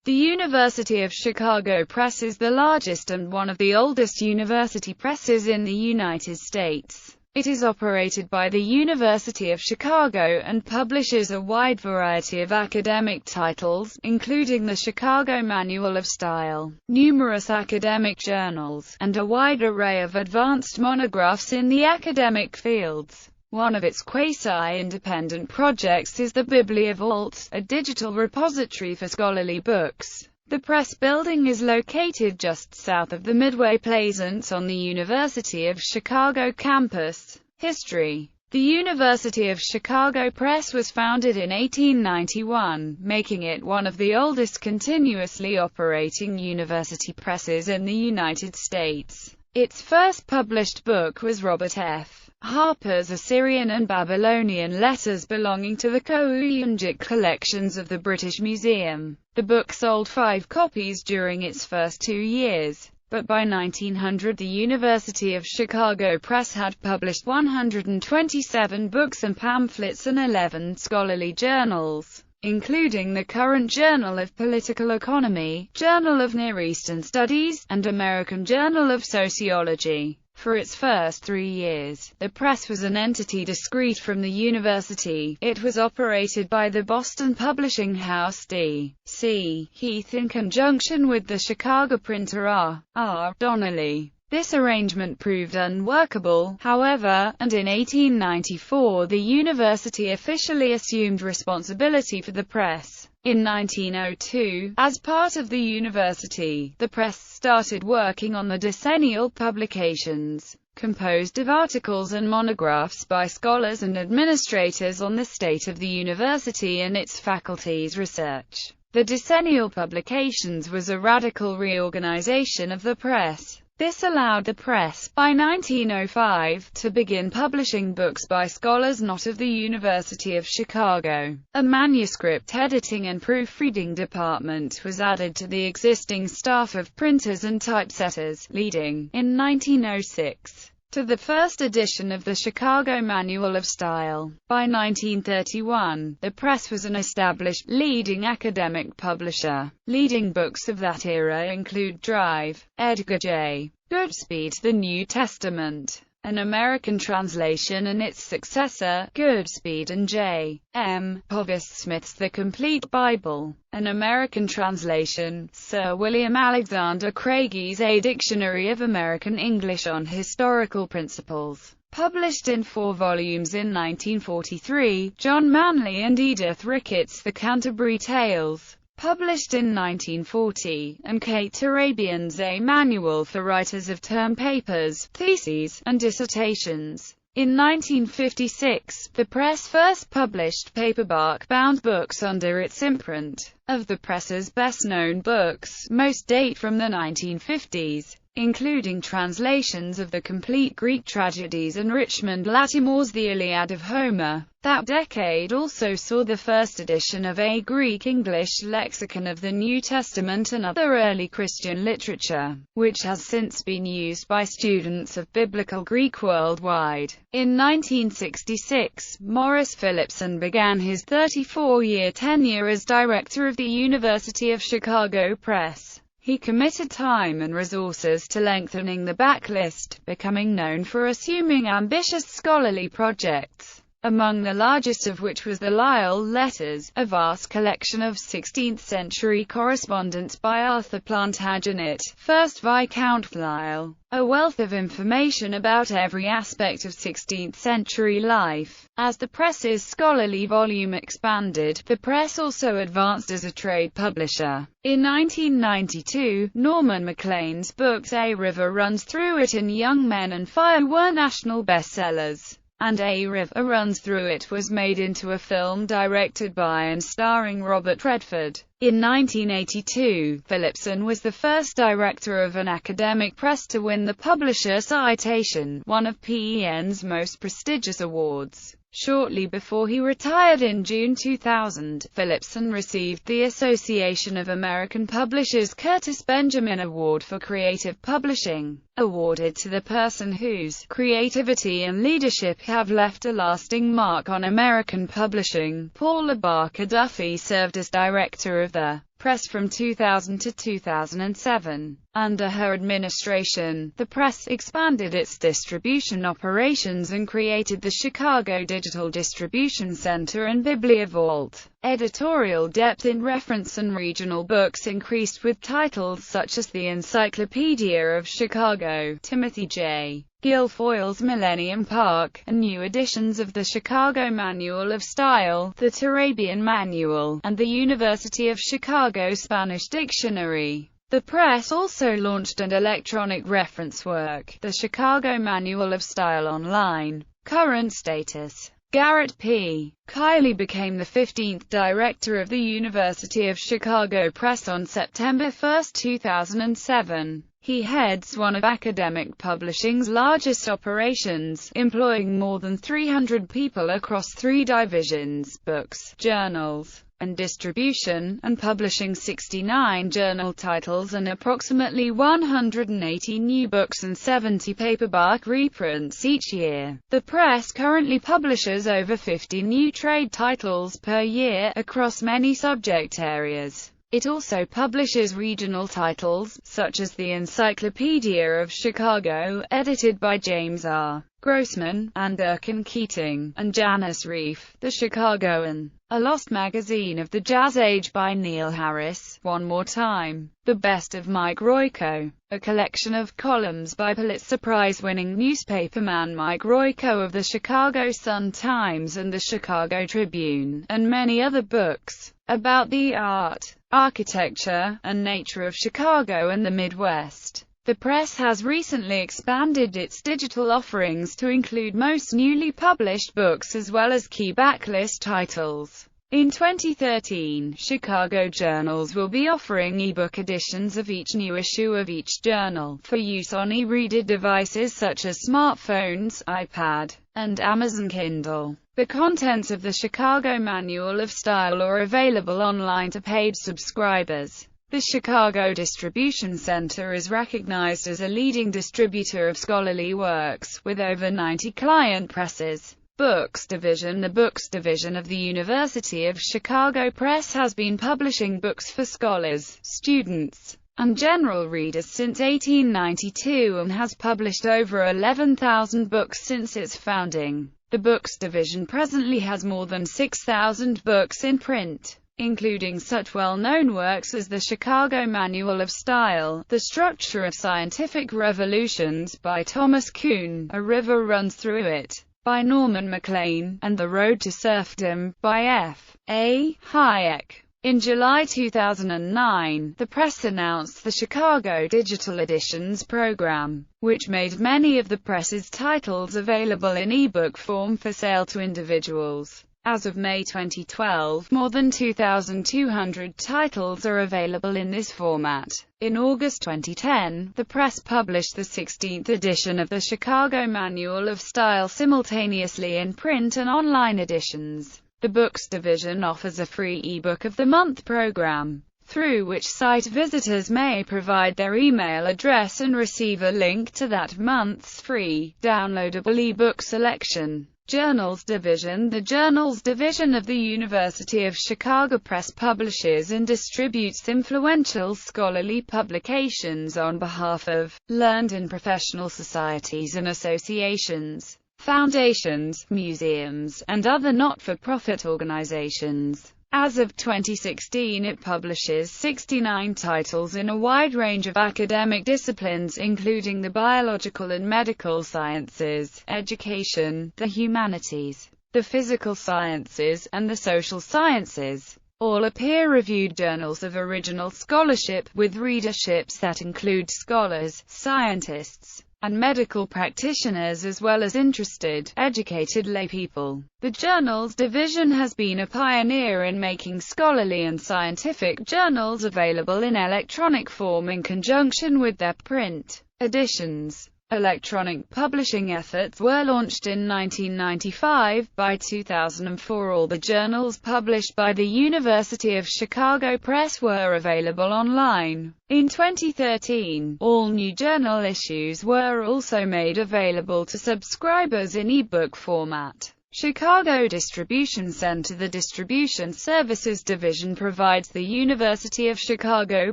The University of Chicago Press is the largest and one of the oldest university presses in the United States. It is operated by the University of Chicago and publishes a wide variety of academic titles, including the Chicago Manual of Style, numerous academic journals, and a wide array of advanced monographs in the academic fields. One of its quasi-independent projects is the BiblioVault, a digital repository for scholarly books. The press building is located just south of the Midway Plaisance on the University of Chicago campus. History. The University of Chicago Press was founded in 1891, making it one of the oldest continuously operating university presses in the United States. Its first published book was Robert F. Harper's Assyrian and Babylonian letters belonging to the Kouyunjik collections of the British Museum. The book sold 5 copies during its first 2 years, but by 1900 the University of Chicago Press had published 127 books and pamphlets and 11 scholarly journals, including the Current Journal of Political Economy, Journal of Near Eastern Studies, and American Journal of Sociology. For its first 3 years, the press was an entity discrete from the university. It was operated by the Boston publishing house D.C. Heath in conjunction with the Chicago printer R. Donnelly. This arrangement proved unworkable, however, and in 1894 the university officially assumed responsibility for the press. In 1902, as part of the university, the press started working on the decennial publications, composed of articles and monographs by scholars and administrators on the state of the university and its faculty's research. The decennial publications was a radical reorganization of the press. This allowed the press, by 1905, to begin publishing books by scholars not of the University of Chicago. A manuscript editing and proofreading department was added to the existing staff of printers and typesetters, leading, in 1906, to the first edition of the Chicago Manual of Style. By 1931, the press was an established, leading academic publisher. Leading books of that era include Drive, Edgar J. Goodspeed, The New Testament, an American translation, and its successor, Goodspeed and J. M. Povis Smith's The Complete Bible, an American translation, Sir William Alexander Craigie's A Dictionary of American English on Historical Principles, published in 4 volumes in 1943, John Manley and Edith Ricketts' The Canterbury Tales, published in 1940, and Kate Turabian's A Manual for Writers of Term Papers, Theses, and Dissertations. In 1956, the press first published paperback-bound books under its imprint. Of the press's best-known books, most date from the 1950s, including translations of the complete Greek tragedies and Richmond Lattimore's The Iliad of Homer. That decade also saw the first edition of a Greek-English lexicon of the New Testament and other early Christian literature, which has since been used by students of Biblical Greek worldwide. In 1966, Morris Phillipson began his 34-year tenure as director of the University of Chicago Press. He committed time and resources to lengthening the backlist, becoming known for assuming ambitious scholarly projects, among the largest of which was the Lyell Letters, a vast collection of 16th-century correspondence by Arthur Plantagenet, 1st Viscount Lyell, a wealth of information about every aspect of 16th-century life. As the press's scholarly volume expanded, the press also advanced as a trade publisher. In 1992, Norman Maclean's books A River Runs Through It and Young Men and Fire were national bestsellers, and A River Runs Through It was made into a film directed by and starring Robert Redford. In 1982, Phillipson was the first director of an academic press to win the Publisher Citation, one of PEN's most prestigious awards. Shortly before he retired in June 2000, Phillipson received the Association of American Publishers Curtis Benjamin Award for Creative Publishing, awarded to the person whose creativity and leadership have left a lasting mark on American publishing. Paula Barker Duffy served as director of the Press from 2000 to 2007. Under her administration, the press expanded its distribution operations and created the Chicago Digital Distribution Center and BiblioVault. Editorial depth in reference and regional books increased with titles such as the Encyclopedia of Chicago, Timothy J. Guilfoyle's Millennium Park, and new editions of the Chicago Manual of Style, the Turabian Manual, and the University of Chicago Spanish Dictionary. The press also launched an electronic reference work, the Chicago Manual of Style Online. Current status: Garrett P. Kiley became the 15th director of the University of Chicago Press on September 1, 2007. He heads one of academic publishing's largest operations, employing more than 300 people across 3 divisions: books, journals, and distribution, and publishing 69 journal titles and approximately 180 new books and 70 paperback reprints each year. The press currently publishes over 50 new trade titles per year, across many subject areas. It also publishes regional titles, such as the Encyclopedia of Chicago, edited by James R. Grossman, and Durkin Keating, and Janice Reef, The Chicagoan, a lost magazine of the Jazz Age by Neil Harris, One More Time, The Best of Mike Royko, a collection of columns by Pulitzer Prize-winning newspaperman Mike Royko of the Chicago Sun-Times and the Chicago Tribune, and many other books about the art, architecture, and nature of Chicago and the Midwest. The press has recently expanded its digital offerings to include most newly published books as well as key backlist titles. In 2013, Chicago journals will be offering ebook editions of each new issue of each journal, for use on e-reader devices such as smartphones, iPad, and Amazon Kindle. The contents of the Chicago Manual of Style are available online to paid subscribers. The Chicago Distribution Center is recognized as a leading distributor of scholarly works, with over 90 client presses. Books Division: the Books Division of the University of Chicago Press has been publishing books for scholars, students, and general readers since 1892 and has published over 11,000 books since its founding. The Books Division presently has more than 6,000 books in print, including such well-known works as the Chicago Manual of Style, The Structure of Scientific Revolutions by Thomas Kuhn, A River Runs Through It by Norman MacLean, and The Road to Serfdom by F. A. Hayek. In July 2009, the press announced the Chicago Digital Editions program, which made many of the press's titles available in ebook form for sale to individuals. As of May 2012, more than 2,200 titles are available in this format. In August 2010, the press published the 16th edition of the Chicago Manual of Style simultaneously in print and online editions. The Books Division offers a free ebook of the month program, through which site visitors may provide their email address and receive a link to that month's free, downloadable ebook selection. Journals Division: the Journals Division of the University of Chicago Press publishes and distributes influential scholarly publications on behalf of learned and professional societies and associations, foundations, museums, and other not-for-profit organizations. As of 2016, it publishes 69 titles in a wide range of academic disciplines including the biological and medical sciences, education, the humanities, the physical sciences, and the social sciences. All are peer-reviewed journals of original scholarship, with readerships that include scholars, scientists, and medical practitioners as well as interested, educated laypeople. The Journals Division has been a pioneer in making scholarly and scientific journals available in electronic form in conjunction with their print editions. Electronic publishing efforts were launched in 1995. By 2004, all the journals published by the University of Chicago Press were available online. In 2013, all new journal issues were also made available to subscribers in ebook format. Chicago Distribution Center. The Distribution Services Division provides the University of Chicago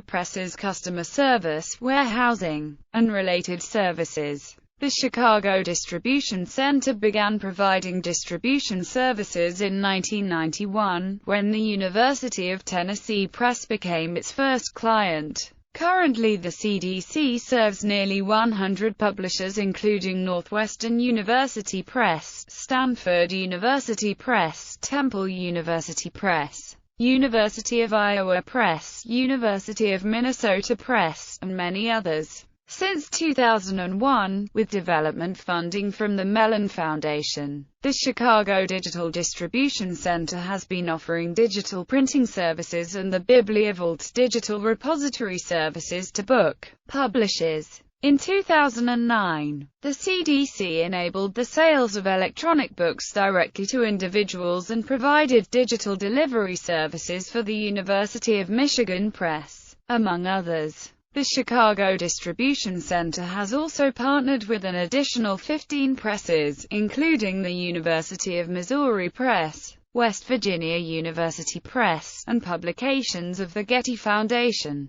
Press's customer service, warehousing, and related services. The Chicago Distribution Center began providing distribution services in 1991, when the University of Tennessee Press became its first client. Currently the CDC serves nearly 100 publishers including Northwestern University Press, Stanford University Press, Temple University Press, University of Iowa Press, University of Minnesota Press, and many others. Since 2001, with development funding from the Mellon Foundation, the Chicago Digital Distribution Center has been offering digital printing services and the BiblioVault digital repository services to book publishers. In 2009, the CDC enabled the sales of electronic books directly to individuals and provided digital delivery services for the University of Michigan Press, among others. The Chicago Distribution Center has also partnered with an additional 15 presses, including the University of Missouri Press, West Virginia University Press, and publications of the Getty Foundation.